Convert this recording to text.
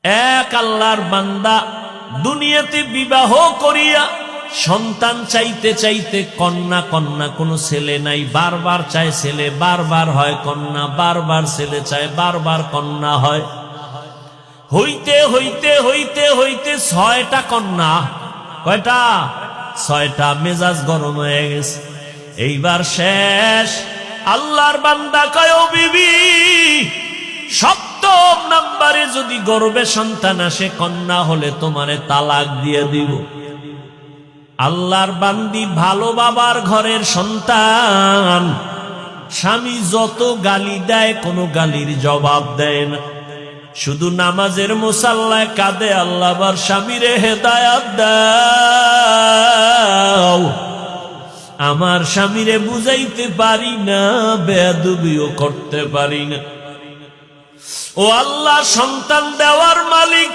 এক আল্লাহর বান্দা দুনিয়াতে বিবাহ করিয়া সন্তান চাইতে চাইতে কন্যা কন্যা, কোনো ছেলে নাই, বারবার চায় ছেলে, বারবার হয় কন্যা, বারবার ছেলে চায়, বারবার কন্যা হয়। হইতে হইতে হইতে হইতে 6টা কন্যা। কয়টা? 6টা। মেজাজ গরম হয়ে গেছে, এইবার শেষ। আল্লাহর বান্দা কয়, ও বিবি, 7ম নাম্বারে যদি গর্ভে সন্তান আসে কন্যা হলে তোমারে তালাক দিয়ে দিব। আল্লাহর বান্দি ভালো বাবার ঘরের সন্তান, স্বামী যত গালি দেয় কোনো গালির জবাব দেয় না, শুধু নামাজের মুসাল্লায় কাঁদে, আল্লাহ আবার স্বামীরে হেদায়াত দাও। আমার স্বামীরে বুঝাইতে পারি না, বেয়াদবিও করতে পারি না। ও আল্লাহ, সন্তান দেওয়ার মালিক